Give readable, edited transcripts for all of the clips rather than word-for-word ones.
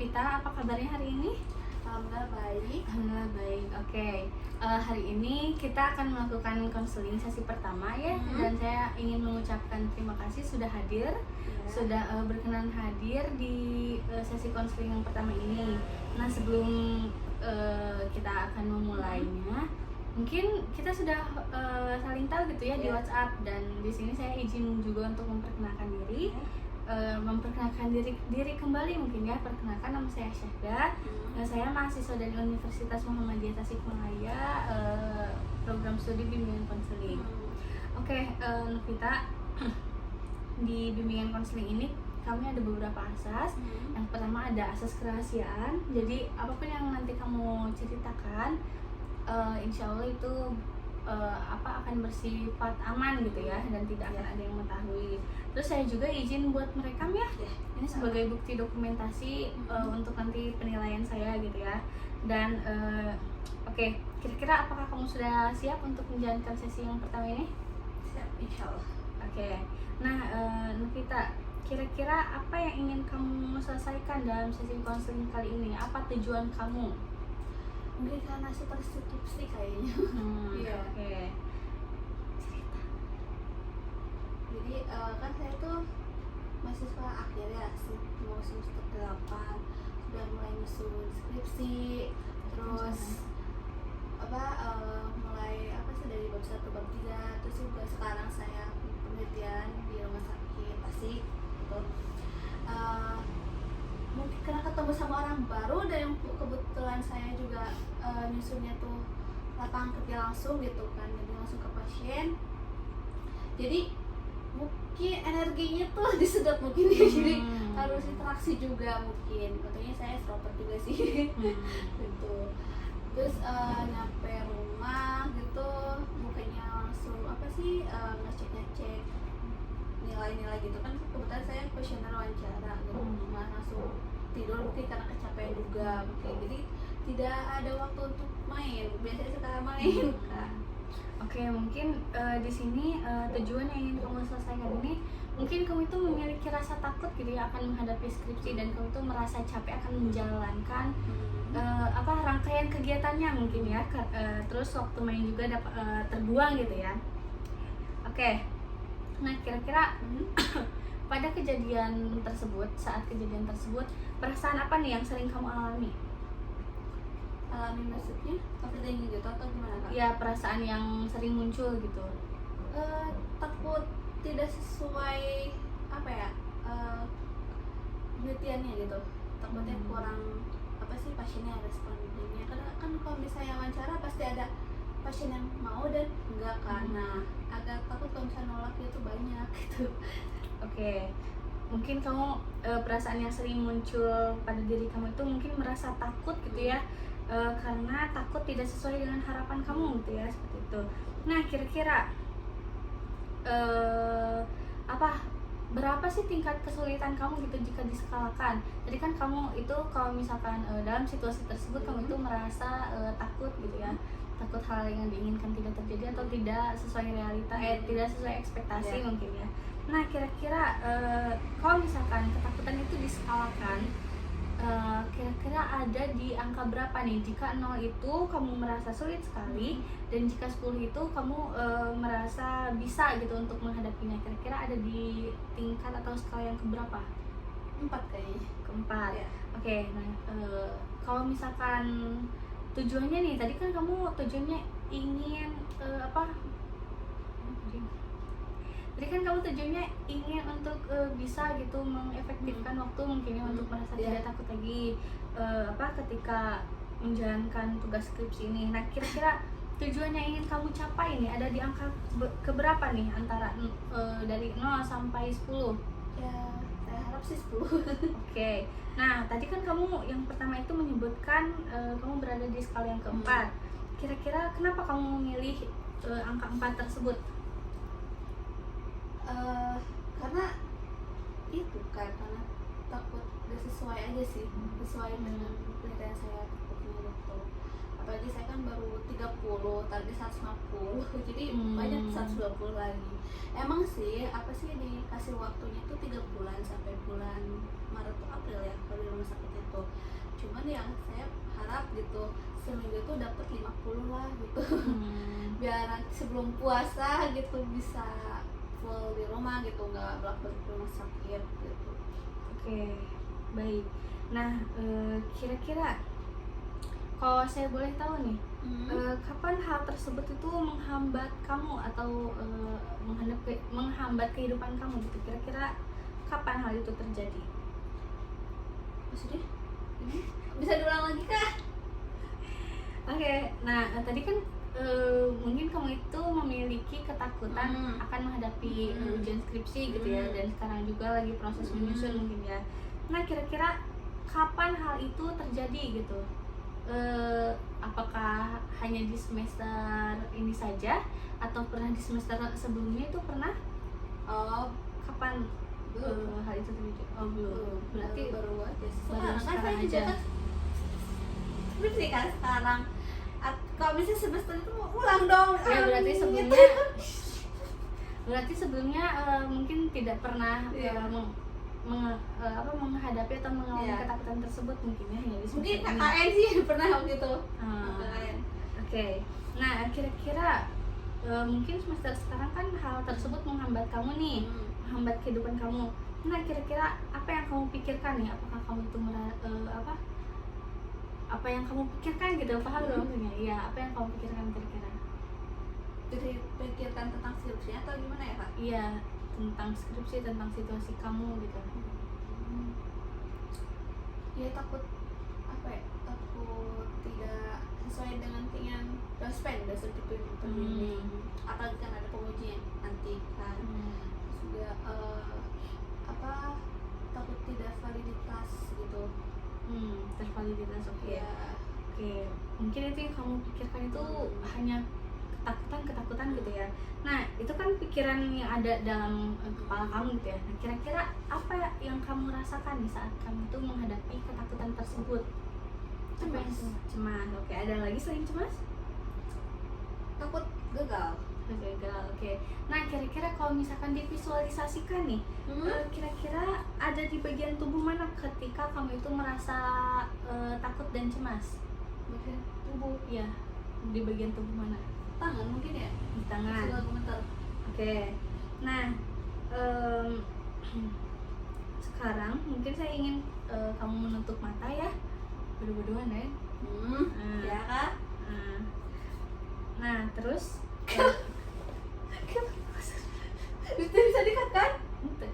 Novita, apa kabarnya hari ini? Alhamdulillah baik. Alhamdulillah baik. Oke. Hari ini kita akan melakukan konseling sesi pertama ya, dan saya ingin mengucapkan terima kasih sudah hadir, sudah berkenan hadir di sesi konseling yang pertama ini. Nah, sebelum kita akan memulainya, mungkin kita sudah saling tahu gitu ya di WhatsApp, dan di sini saya izin juga untuk memperkenalkan diri. Memperkenalkan diri kembali mungkin ya. Perkenalkan, nama saya Syahda. Saya mahasiswa dari Universitas Muhammadiyah Tasikmalaya, program studi bimbingan konseling. Oke, Novita, di bimbingan konseling ini kami ada beberapa asas. Yang pertama ada asas kerahasiaan. Jadi apapun yang nanti kamu ceritakan, insya Allah itu akan bersifat aman gitu ya, dan tidak akan ada yang mengetahui. Terus saya juga izin buat merekam ya. Ini sebagai bukti dokumentasi untuk nanti penilaian saya gitu ya. Dan oke, kira-kira apakah kamu sudah siap untuk menjalankan sesi yang pertama ini? Siap, insya Allah. Oke. Nah, Novita, kira-kira apa yang ingin kamu selesaikan dalam sesi konseling kali ini? Apa tujuan kamu? Mungkin karena substitusi kayaknya. Iya. Oke. Cerita. Jadi kan saya tuh mahasiswa akhir ya, mau semester 8, sudah mulai nyusun skripsi, terus mulai dari bab 1 bab 3, terus juga sekarang saya penelitian di rumah sakit Tasik gitu. Mungkin karena ketemu sama orang baru, dan kebetulan saya juga nyusunnya tuh lapangan kerja langsung gitu kan, jadi langsung ke pasien, jadi mungkin energinya tuh disedot mungkin ya. Jadi harus interaksi juga mungkin, katanya saya extrovert juga sih. Gitu. Terus nyampe rumah gitu, mukanya langsung ngecek nilai-nilai gitu kan. Kebetulan saya kuesioner wawancara gitu, langsung tidur mungkin karena kecapean juga mungkin, jadi tidak ada waktu untuk main. Biasanya suka main. Oke, mungkin di sini tujuan yang ingin kamu selesaikan ini, mungkin kamu itu memiliki rasa takut gitu ya akan menghadapi skripsi, dan kamu itu merasa capek akan menjalankan rangkaian kegiatannya mungkin ya. Terus waktu main juga terbuang gitu ya. Oke. Nah, kira-kira pada saat kejadian tersebut, perasaan apa nih yang sering kamu alami? Alami maksudnya overthinking gitu atau gimana Kak? Ya, perasaan yang sering muncul gitu. Takut tidak sesuai penelitiannya gitu. Takutnya kurang pasiennya respondennya. Karena kan kalau misalnya wawancara pasti ada pasien yang mau dan enggak kan. Nah, agak takut kalau misalnya nolak itu banyak gitu. Oke. Mungkin kamu perasaan yang sering muncul pada diri kamu itu mungkin merasa takut gitu ya, karena takut tidak sesuai dengan harapan kamu gitu ya, seperti itu. Nah, kira-kira berapa sih tingkat kesulitan kamu gitu jika diskalakan? Jadi kan kamu itu kalau misalkan dalam situasi tersebut kamu itu merasa takut gitu ya, takut hal yang diinginkan tidak terjadi atau tidak sesuai realita, tidak sesuai ekspektasi mungkin ya. Nah, kira-kira kalau misalkan ketakutan itu diskalakan, kira-kira ada di angka berapa nih? Jika 0 itu kamu merasa sulit sekali, dan jika 10 itu kamu merasa bisa gitu untuk menghadapinya. Kira-kira ada di tingkat atau skala yang keberapa? 4 kayaknya. Keempat. Ya. Oke. Nah, kalau misalkan tujuannya nih, tadi kan kamu tujuannya ingin Jadi kan kamu tujuannya ingin untuk bisa gitu mengefektifkan waktu mungkin ya, untuk merasa tidak takut lagi ketika menjalankan tugas skripsi ini. Nah, kira-kira tujuan yang ingin kamu capai ini ada di angka keberapa nih, antara dari 0 sampai 10? Ya, saya harap sih 10. Oke. Nah, tadi kan kamu yang pertama itu menyebutkan kamu berada di skala yang keempat. Kira-kira kenapa kamu memilih angka 4 tersebut? Karena karena takut gak sesuai aja sih, sesuai dengan penelitian saya takutnya gitu. apalagi saya kan baru 30, target 150, jadi Hmm. banyak 120 lagi. Emang sih apa sih dikasih waktunya tuh 3 bulan sampai bulan Maret atau April ya kalau di rumah sakit itu. Cuman yang saya harap gitu seminggu tuh dapat 50 lah gitu. Biar nanti sebelum puasa gitu bisa full di rumah gitu, nggak bolak-balik ke rumah sakit gitu. Oke, baik. Nah, kira-kira kalau saya boleh tahu nih, kapan hal tersebut itu menghambat kamu atau menghambat kehidupan kamu gitu? Kira-kira kapan hal itu terjadi? Maksudnya ini bisa diulang lagi kah? Oke, nah tadi kan mungkin kamu itu memiliki ketakutan akan menghadapi ujian skripsi gitu ya, dan sekarang juga lagi proses menyusun mungkin ya. Nah, kira-kira kapan hal itu terjadi gitu? Apakah hanya di semester ini saja atau pernah di semester sebelumnya itu pernah? Oh, Kapan belum. hal itu terjadi? Oh, belum. Berarti baru aja. baru Sekarang kan sekarang saya juga aja. kan seperti kan sekarang. Kalau bisa semester itu mau ulang dong. Ya berarti sebelumnya mungkin tidak pernna Iya. menghadapi atau mengalami Iya. ketakutan tersebut mungkin ya hanya di semester Mungkin ini. KKN sih pernah waktu itu. Ah, KKN. Oke. Nah, kira-kira mungkin semester sekarang kan hal tersebut menghambat kamu nih, menghambat kehidupan kamu. Nah, kira-kira apa yang kamu pikirkan nih? Apakah kamu itu apa yang kamu pikirkan gitu? Paham nggak maksudnya? Iya, apa yang kamu pikirkan kira-kira? Jadi pikirkan tentang skripsinya atau gimana ya kak? Iya, tentang skripsi, tentang situasi kamu gitu. Ya takut apa ya? Takut tidak sesuai dengan keinginan dosen itu pembimbing. Apalagi kan ada pengujian nanti kan. Terus juga apa? Takut tidak validitas gitu. Tervaliditas, oke. Ya. Oke, mungkin itu yang kamu pikirkan itu hanya ketakutan gitu ya. Nah, itu kan pikiran yang ada dalam kepala kamu gitu ya. Nah, kira-kira apa yang kamu rasakan di saat kamu itu menghadapi ketakutan tersebut? Apa yang cemas? Oke, ada lagi selain cemas? Takut gagal. Gagal, oke. Nah, kira-kira kalau misalkan divisualisasikan nih, kira-kira ada di bagian tubuh mana ketika kamu itu merasa takut dan cemas? Bagian tubuh, Ya, di bagian tubuh mana? tangan mungkin ya. Di tangan. Segala gemetar. Oke. Nah, sekarang mungkin saya ingin kamu menutup mata ya, berdua-duaan ya. Ya kak. Nah, terus Bisa dikat kan? ente.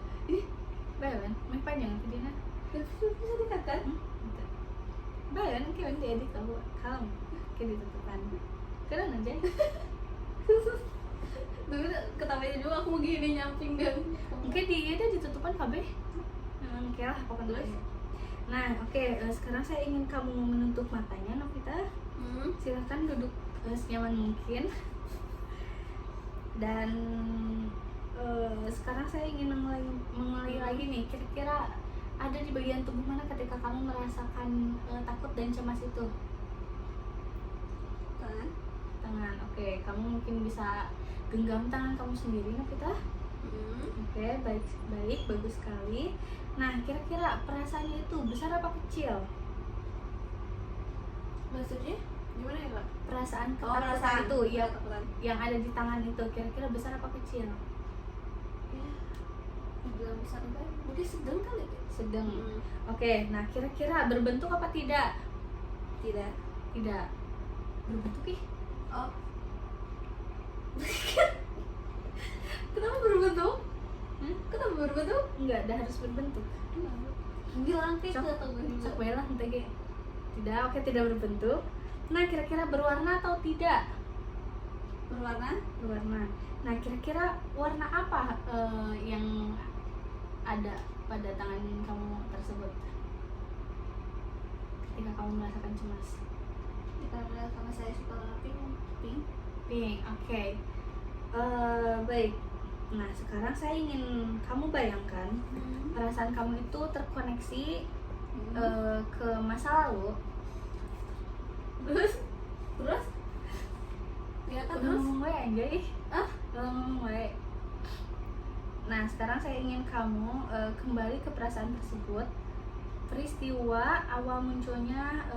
Bayan, main panjang videonya. Bisa dikat kan? Bayan, kayak diedit tahu kalem, kayak ditutupan. Keren aja. Dulu ketawanya juga aku mau gini nyamping dan Mungkin dia ditutupan KB. Oke lah, pokoknya. Nah, oke, sekarang saya ingin kamu menutup matanya, Novita. Silahkan duduk senyaman mungkin. Dan sekarang saya ingin mengulangi lagi nih, kira-kira ada di bagian tubuh mana ketika kamu merasakan takut dan cemas itu? Tangan, oke. Kamu mungkin bisa genggam tangan kamu sendiri, Novita. Oke, baik, bagus sekali. Nah, kira-kira perasaannya itu besar apa kecil? Maksudnya gimana ya kak? Perasaan Oh, ketakutan perasaan itu, ya, ketakutan. yang ada di tangan itu, kira-kira besar apa kecil? Ya, dibilang besar enggak? Mungkin sedang kali ya? Sedang. Oke, nah kira-kira berbentuk apa tidak? Tidak. Tidak. Berbentuk ih? Oh. Kenapa berbentuk? Kenapa berbentuk? Enggak, dah harus berbentuk. Bilang gitu Sok- atau gue Sok bae lah ente ge. Tidak, oke, tidak berbentuk. Nah, kira-kira berwarna atau tidak? berwarna? Berwarna. Nah, kira-kira warna apa yang ada pada tangan kamu tersebut ketika kamu merasakan cemas? Karena sama saya suka warna pink. Pink, oke. Baik. Nah, sekarang saya ingin kamu bayangkan perasaan kamu itu terkoneksi ke masa lalu. Terus Terus? Ya kan Udah terus? ngomong wae anjay. Ah? Udah ngomong wae. Nah, sekarang saya ingin kamu kembali ke perasaan tersebut. Peristiwa awal munculnya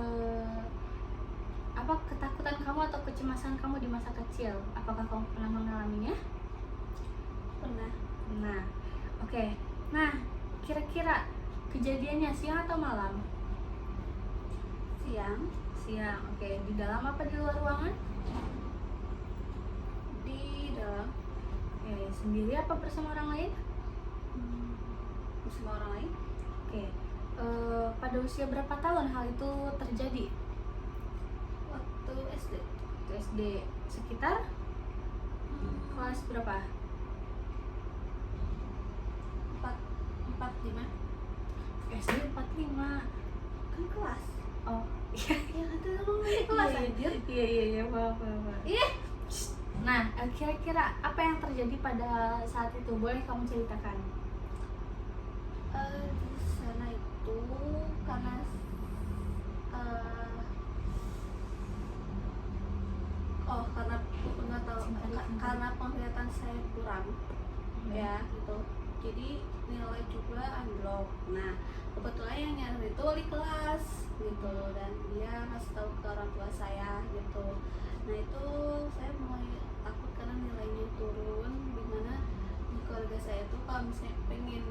apa ketakutan kamu atau kecemasan kamu di masa kecil? Apakah kamu pernah mengalaminya? Pernah. Nah, oke. Nah, kira-kira kejadiannya siang atau malam? Siang. Siang. Oke, di dalam apa di luar ruangan? Di dalam. Oke, sendiri apa bersama orang lain? Bersama orang lain. Oke. Pada usia berapa tahun hal itu terjadi? Waktu SD. Waktu SD sekitar kelas berapa? 4, 4, 5. SD 45. Kan kelas. Oh, iya. Ya kan lu di kelas anjir. Iya, maaf. Ih, Nah, kira-kira apa yang terjadi pada saat itu? Boleh kamu ceritakan? di sana itu karena karena aku nggak tahu karena penglihatan saya kurang ya gitu, jadi nilai juga anjlok. Nah kebetulan yang nyari itu wali kelas gitu, dan dia ngasih tahu ke orang tua saya gitu. Nah itu saya mulai takut karena nilainya turun, dimana di keluarga saya tuh kalau misalnya pengen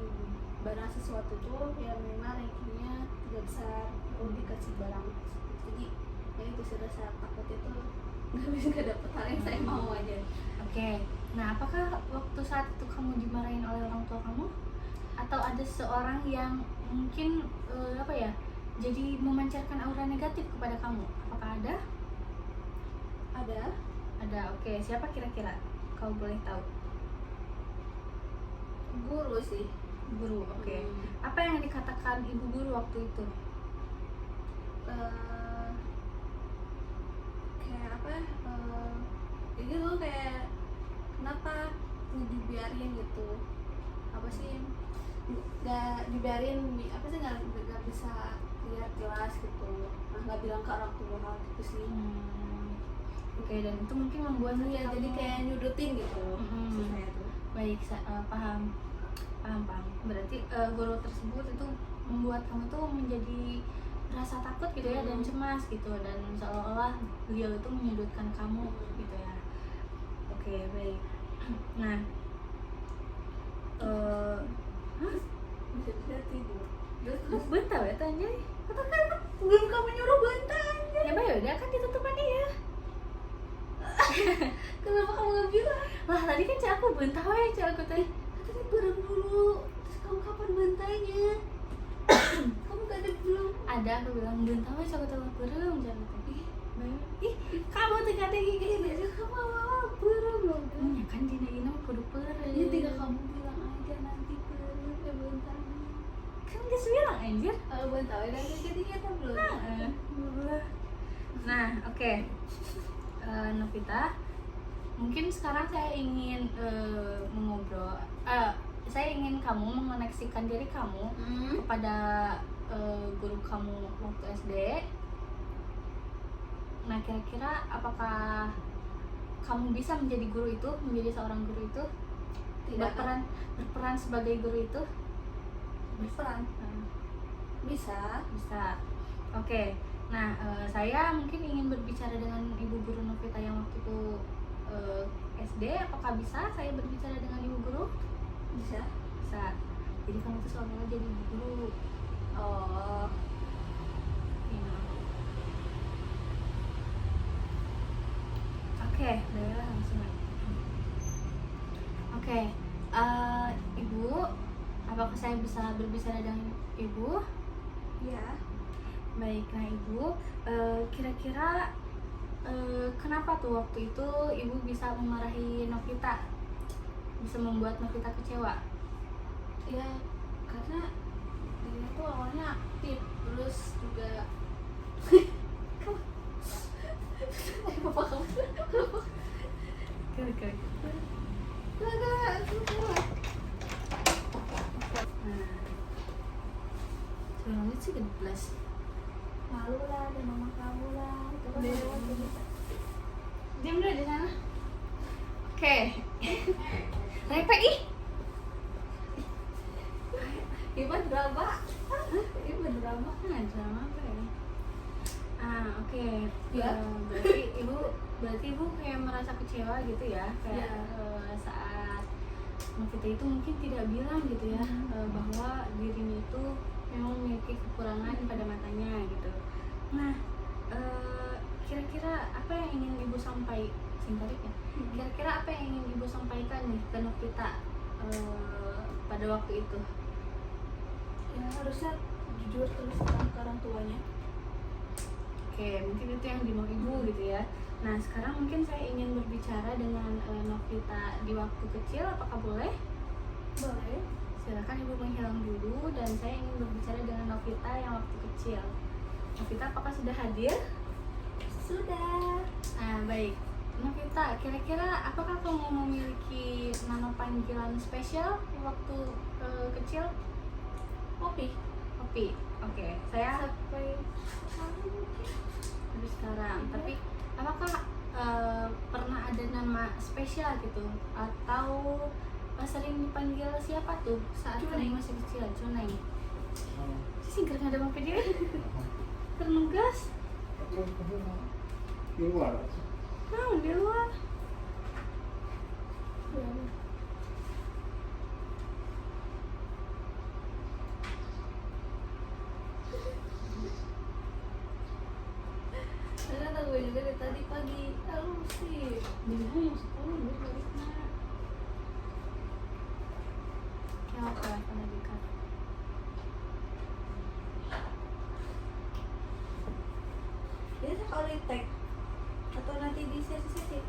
barang sesuatu tuh ya memang rankingnya tidak besar perlu dikasih barang. Jadi ya itu sih rasa takut itu nggak dapet hal yang saya mau aja. Oke. Nah, apakah waktu saat itu kamu dimarahin oleh orang tua kamu? Atau ada seorang yang mungkin jadi memancarkan aura negatif kepada kamu? Apakah ada? Ada. Oke. Siapa kira-kira? Kau boleh tahu? Guru sih. Guru. Oke. Apa yang dikatakan ibu guru waktu itu? Kayak apa ya, jadi lu kayak kenapa dibiarin gitu, apa sih nggak dibiarin, apa sih nggak bisa lihat jelas gitu. Nah nggak bilang ke orang tua hal gitu sih. Oke, dan itu mungkin membuat Ya, jadi kayak nyudutin gitu. Saya tuh Baik, paham. Berarti guru tersebut itu membuat kamu tuh menjadi rasa takut gitu ya, dan cemas gitu, dan seolah-olah beliau itu menyudutkan kamu gitu ya. Oke, baik. Nah, bisa tidur. terus bentar ya tanya. Belum kamu nyuruh bantai. Ya Mbak, yaudah kan ditutupan ya. Kenapa kamu nggak bilang? Lah tadi kan aku bentar ya, aku tadi. Tadi bareng dulu. Terus kamu kapan bantainya? Kamu gak ada belum? Ada, aku bilang bentar ya, aku telah berem jangan tadi. Ih, kamu tuh kata gini. Biasa kamu awal bareng loh. Ya kan dina ini kudu perem. Ya tinggal kamu bilang aja nanti bareng ya bantainya. Kan gak bilang anjir. Kalau bantai nanti jadi kita belum. Nah, oke. Novita, mungkin sekarang saya ingin saya ingin kamu mengoneksikan diri kamu kepada guru kamu waktu SD. Nah, kira-kira apakah kamu bisa menjadi guru itu, menjadi seorang guru itu? Berperan sebagai guru itu? Berperan. Bisa. Oke. Nah, saya mungkin ingin berbicara dengan ibu guru Novita yang waktu itu SD. Apakah bisa saya berbicara dengan ibu guru? Bisa. Jadi kamu tuh seolah-olah jadi ibu guru. Oh. Ya. Oke, baiklah langsung aja. Oke, ibu, apakah saya bisa berbicara dengan ibu? Iya. Baik, nah ibu, kira-kira kenapa tuh waktu itu ibu bisa memarahi Novita, bisa membuat Novita kecewa? Ya karena dia tuh awalnya aktif, terus juga bapak kamu Kira-kira. Nah, sih 12. malu lah, dan mama kamu lah, itu kan lewat gitu. Diam dulu di sana. Oke. Repe ih. Ibu drama. Ibu drama. Drama apa ya? Oke. Ya. Berarti ibu kayak merasa kecewa gitu ya, kayak saat Novita itu mungkin tidak bilang gitu ya, bahwa dirinya itu memang memiliki kekurangan pada matanya gitu. Nah, kira-kira apa yang ingin ibu sampaikan? Singkat ya. Kira-kira apa yang ingin ibu sampaikan nih ke Novita pada waktu itu? Ya harusnya jujur terus terang ke orang tuanya. Oke, mungkin itu yang dimau ibu gitu ya. Nah, sekarang mungkin saya ingin berbicara dengan Novita di waktu kecil, apakah boleh? Boleh. Silakan ibu menghilang dulu dan saya ingin berbicara dengan Novita yang waktu kecil. Novita, apakah sudah hadir? Sudah. Baik. Novita, kira-kira apakah kamu memiliki nama panggilan spesial waktu kecil? Popi. Opi. Oke, saya Sampai sampai sekarang. Tapi apakah pernah ada nama spesial gitu atau sering dipanggil siapa tuh saat kamu masih kecil? Cuneng. Singkat nggak ada apa dia? Ternugas? Di luar. Di luar. Karena tahu juga dari tadi pagi. Lalu sih. Jadi yang 10 gue balik nak. Ya apa karena dekat. Jadi kalau di tag atau nanti di sesi-sesi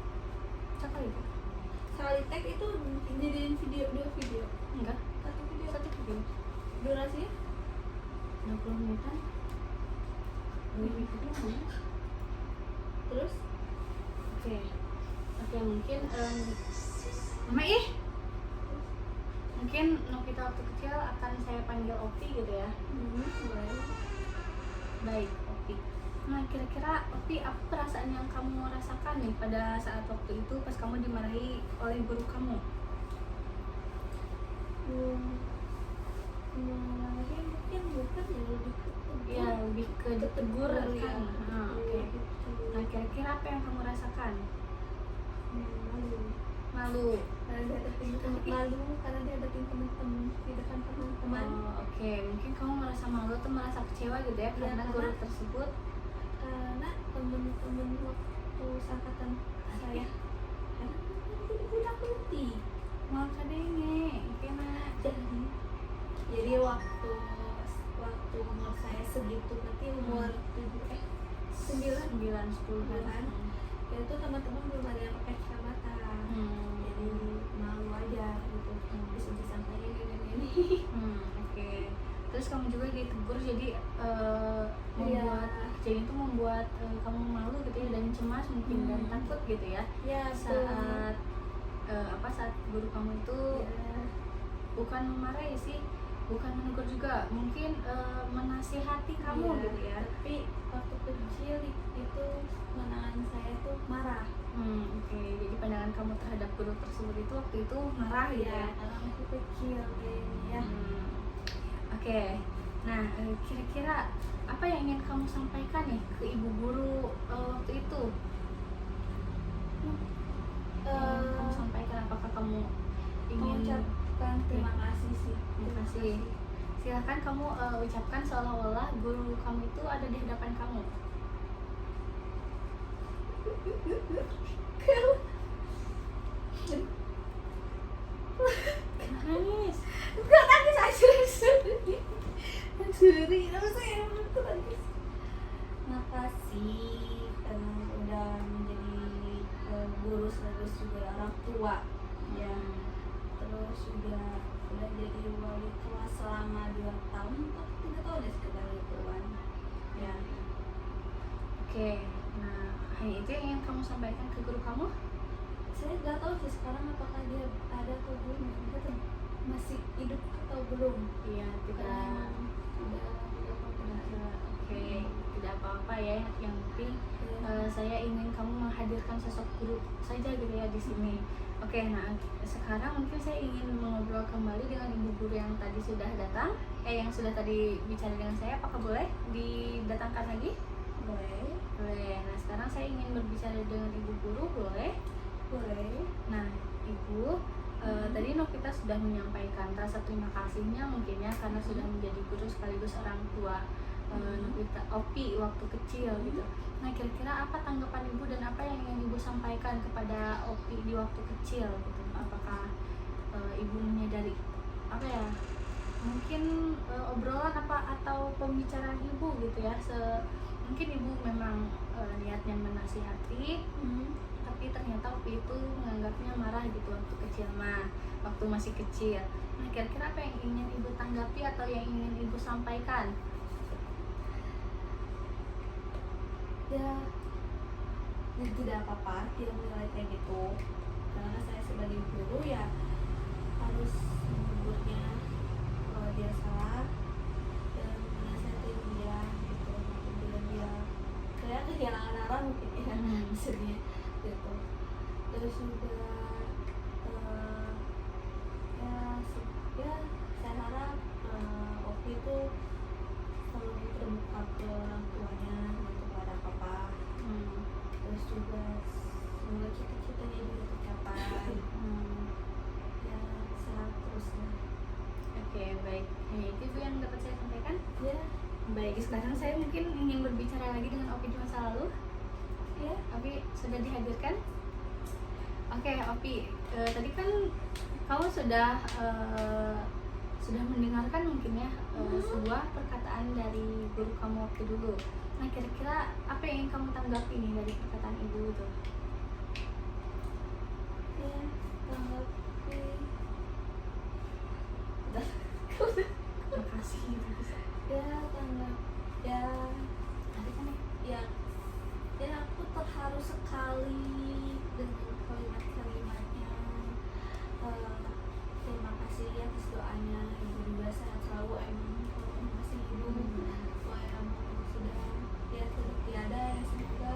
Siapa itu? sekali tag itu jadiin video, 2 video, Enggak. 1 video. Satu video. Durasinya 20 menitan. Lebih itu mana? terus Oke, mungkin Mama mungkin Novita waktu kecil akan saya panggil Opi gitu ya. boleh. Baik, Opi. Nah, kira-kira Opi, apa perasaan yang kamu rasakan nih pada saat waktu itu pas kamu dimarahi oleh guru kamu? Mungkin bukan ya, lebih ke Ya, lebih ke ditegur kali ya. kan. Oke. Nah, kira-kira apa yang kamu rasakan? Malu. Karena dia ada malu, karena dia ada teman-teman di depan teman-teman. Oke. Mungkin kamu merasa malu atau merasa kecewa gitu ya, karena guru tersebut. Karena teman-teman waktu angkatan saya budak putih. Mau kadenge, kena. Jadi waktu umur saya segitu, berarti umur 9 10 kan. ya itu teman-teman belum ada yang pakai kacamata, jadi malu aja gitu, bisa sampaikan ini. Oke. Terus kamu juga ditegur, jadi membuat kejadian itu membuat kamu malu gitu ya, dan cemas mungkin dan takut gitu ya. Ya Saat saat guru kamu itu bukan memarahi sih, bukan menegur juga, mungkin menasihati kamu gitu ya. Tapi waktu kecil itu pandangan saya tuh marah. Oke. Jadi pandangan kamu terhadap guru tersebut itu waktu itu marah gitu ya. Karena masih kecil kayaknya ya. Oke. Nah, kira-kira apa yang ingin kamu sampaikan nih ke ibu guru waktu itu? Yang kamu sampaikan, apakah kamu ingin mengucapkan terima kasih sih. Terima kasih. Silakan kamu ucapkan seolah-olah guru kamu itu ada di hadapan kamu. Nangis. Enggak nangis, asli. Terus saya nangis. Makasih udah menjadi guru sekaligus juga orang tua ya. Terus udah jadi wali kelas selama 2 tahun atau 3 tahun ya, sekitar ituan ya. Oke. Nah, hanya itu yang ingin kamu sampaikan ke guru kamu? Saya nggak tahu sih sekarang apakah dia ada atau belum, dia masih hidup atau belum. Iya, tidak. Tidak Oke, tidak apa-apa ya, yang penting saya ingin kamu menghadirkan sosok guru saja gitu ya di sini. Oke, nah sekarang mungkin saya ingin mengobrol kembali dengan ibu guru yang tadi sudah datang, yang sudah tadi bicara dengan saya. Apakah boleh didatangkan lagi? Boleh. Boleh. Nah sekarang saya ingin berbicara dengan ibu guru, boleh? Boleh. Nah ibu, tadi Novita sudah menyampaikan rasa terima kasihnya mungkin ya, karena sudah menjadi guru sekaligus orang tua Novita, Opi waktu kecil gitu. Nah kira-kira apa tanggapan ibu dan apa yang ingin ibu sampaikan kepada Opi di waktu kecil gitu? Apakah ibu menyadari apa ya, mungkin obrolan apa atau pembicaraan ibu gitu ya, mungkin ibu memang niatnya menasihati, tapi ternyata Opi itu menganggapnya marah gitu waktu kecil, waktu masih kecil. Nah kira-kira apa yang ingin ibu tanggapi atau yang ingin ibu sampaikan? Ya tidak apa-apa, tidak menilai kayak gitu, karena saya sebagai guru ya harus menegurnya kalau dia salah dan menasihati dia gitu, bila dia kayak kehilangan arah mungkin ya maksudnya gitu. Terus juga ya saya harap Opi itu selalu terbuka ke orang tuanya gitu, kepada papa. Terus juga semoga cita-citanya juga tercapai. Ya sehat terus ya. Oke, baik. Itu ibu yang dapat saya sampaikan. Ya. Baik, sekarang saya mungkin ingin berbicara lagi dengan Opi di masa lalu. Ya, Opi sudah dihadirkan. Oke, Opi, tadi kan kamu sudah mendengarkan mungkin ya sebuah perkataan dari guru kamu waktu dulu. Nah, kira-kira apa yang ingin kamu tanggapi nih dari perkataan ibu itu? Ya, tanggapi. Makasih. Ya, tanggap. Ya, ya aku terharu sekali dengan kalimat-kalimatnya. Terima kasih atas doanya, ibu juga sehat selalu. Terima kasih ibu. Emang sudah tiada ya, semoga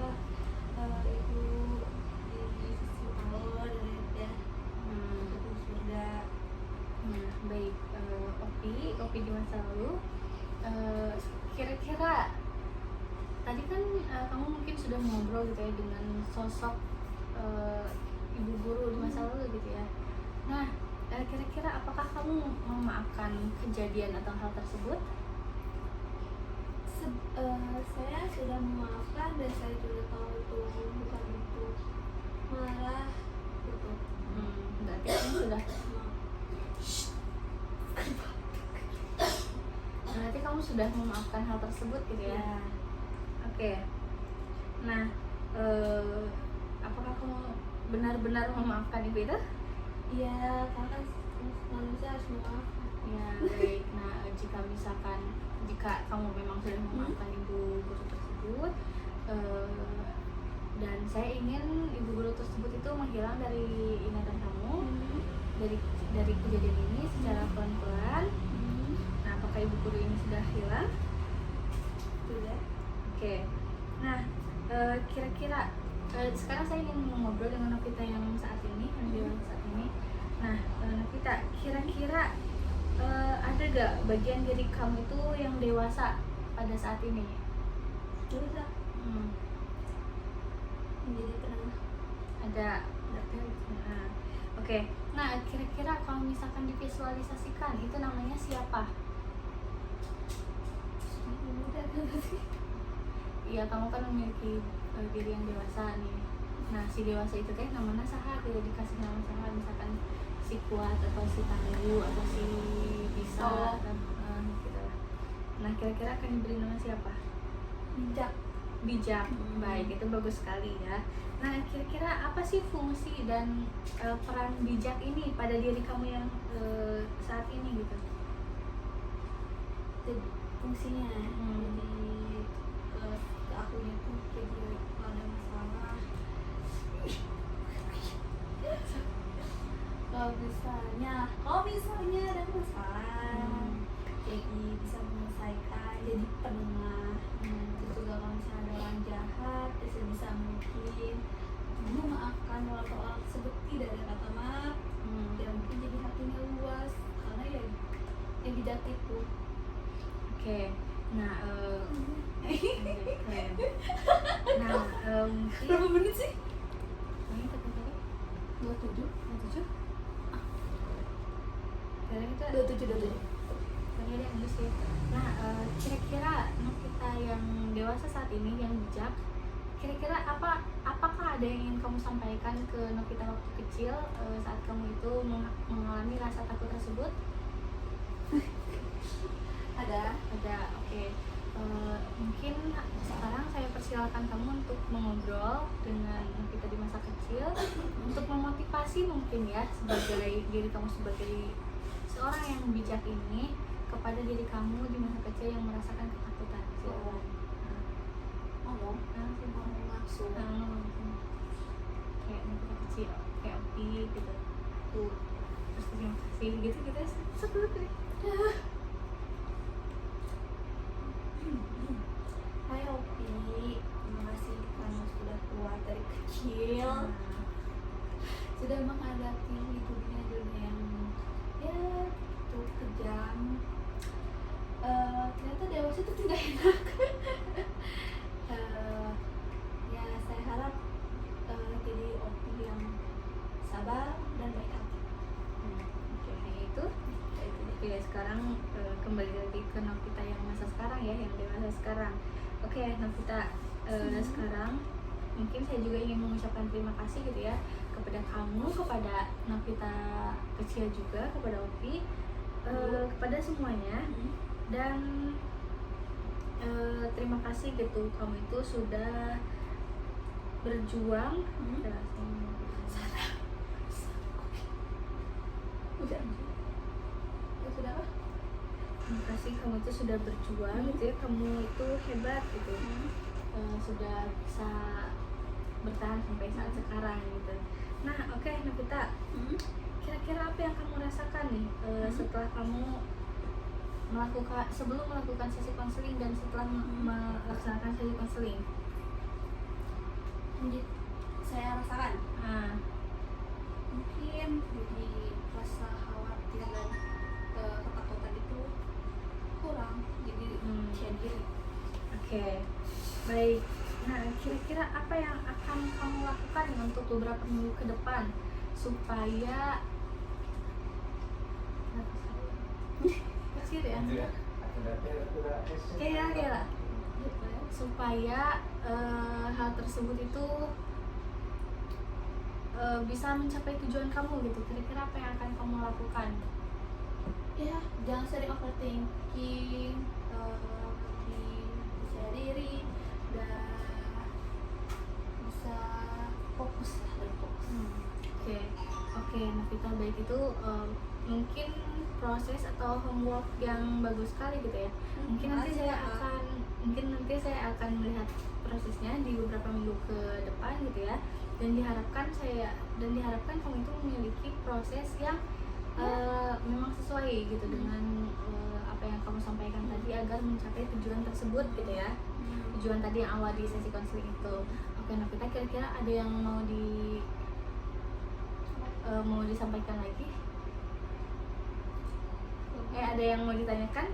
ibu di sisi Allah dan ya itu surga. Nah, baik, Opi di masa lalu. Kira-kira tadi kan kamu mungkin sudah ngobrol gitu ya dengan sosok ibu guru di masa lalu gitu ya. Nah, kira-kira apakah kamu memaafkan kejadian atau hal tersebut? Saya sudah memaafkan dan saya juga tahu itu bukan untuk marah gitu. Berarti kamu sudah berarti kamu sudah memaafkan hal tersebut gitu ya? Oke. Nah, apakah kamu benar-benar memaafkan ibu itu? Iya, karena manusia harus memaafkan. Ya, baik. Nah, jika kamu memang sudah memaafkan ibu guru tersebut, dan saya ingin ibu guru tersebut itu menghilang dari ingatan kamu, dari kejadian ini secara pelan-pelan. Nah, apakah ibu guru ini sudah hilang? Sudah. Oke. Nah, kira-kira sekarang saya ingin ngobrol dengan Novita yang saat ini, Nah, Novita, kira-kira ada gak bagian diri kamu itu yang dewasa pada saat ini? Dewasa. Menjadi penengah. Ada. Nah, oke. Nah, kira-kira kalau misalkan divisualisasikan, itu namanya siapa? Iya, kamu kan memiliki diri yang dewasa nih. Nah, si dewasa itu teh namanya saha, tidak dikasih nama saha, misalkan si kuat atau si tangguh atau si bisa gitu. Nah, kira-kira akan diberi nama siapa? Bijak. Baik, itu bagus sekali ya. Nah, kira-kira apa sih fungsi dan peran bijak ini pada diri kamu yang saat ini gitu? Jadi fungsinya jadi ke akunya tuh jadi kalau ada masalah, kalau misalnya ada masalah jadi bisa menyelesaikan, jadi penengah. Terus juga kalau misalnya ada mungkin kamu maafkan walaupun orang tersebut tidak ada kata maaf. Ya mungkin jadi hatinya luas karena ya yang bijak itu. Oke, nah keren. Nah mungkin Berapa menit sih? ini tadi 27. 27. Karena kita 27. Tadi ada yang sih. Nah kira-kira kita yang dewasa saat ini yang bijak, kira-kira apakah ada yang ingin kamu sampaikan ke Novita waktu kecil saat kamu itu mengalami rasa takut tersebut? Ada. Oke. Mungkin sekarang saya persilakan kamu untuk mengobrol dengan Novita di masa kecil untuk memotivasi mungkin ya sebagai diri kamu sebagai seorang yang bijak ini kepada diri kamu di masa kecil yang merasakan ketakutan. Silakan. Ngomong langsung. Kayak Novita kecil, kayak Opi gitu. Tuh. Terus terima kasih gitu kita sebelum deh. Hai Opi, terima kasih kamu sudah keluar dari kecil, sudah menghadapi dunia yang ya itu kejam. Ternyata dewasa itu tidak enak. Ya saya harap jadi Opi yang sabar dan baik hati. Oke, itu. Oke, sekarang kembali lagi ke Novita yang masa sekarang ya, yang dewasa sekarang. Oke, Novita sekarang mungkin saya juga ingin mengucapkan terima kasih gitu ya kepada kamu, kepada Novita kecil juga, kepada Opi, kepada semuanya. Dan terima kasih gitu kamu itu sudah berjuang. Sudah apa? Terima kasih kamu itu sudah berjuang gitu ya, kamu itu hebat gitu. Sudah bisa bertahan sampai saat sekarang gitu. Nah oke, Novita, kira-kira apa yang kamu rasakan nih setelah kamu sebelum melakukan sesi konseling dan setelah melaksanakan sesi konseling? Saya rasakan mungkin jadi rasa khawatir dan ketakutan itu kurang, jadi diri. Oke, baik. Nah, kira-kira apa yang akan kamu lakukan untuk beberapa minggu ke depan supaya kecil ya? Iya. Supaya hal tersebut itu bisa mencapai tujuan kamu gitu. Kira-kira apa yang akan kamu lakukan? Ya, jangan sering overthinking, percaya diri, dan bisa fokus lah, dan fokus. Oke, Novita, baik itu mungkin proses atau homework yang bagus sekali gitu ya. Mungkin nanti saya akan melihat prosesnya di beberapa minggu ke depan gitu ya. Dan diharapkan kamu itu memiliki proses yang memang sesuai gitu dengan apa yang kamu sampaikan tadi agar mencapai tujuan tersebut gitu ya. Tujuan tadi yang awal di sesi konseling itu. Oke, Novita, kira-kira ada yang mau disampaikan lagi? Ada yang mau ditanyakan?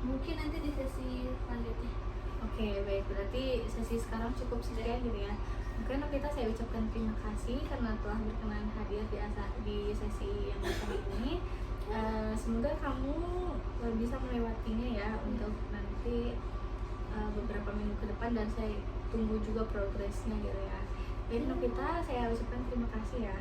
Mungkin nanti di sesi selanjutnya. Oke, baik, berarti sesi sekarang cukup sekian gitu ya. Mungkin Novita saya ucapkan terima kasih karena telah berkenan hadir di sesi yang kali ini. Semoga kamu bisa melewatinya ya untuk nanti beberapa minggu ke depan, dan saya tunggu juga progresnya gitu ya. Baik Novita, saya ucapkan terima kasih ya.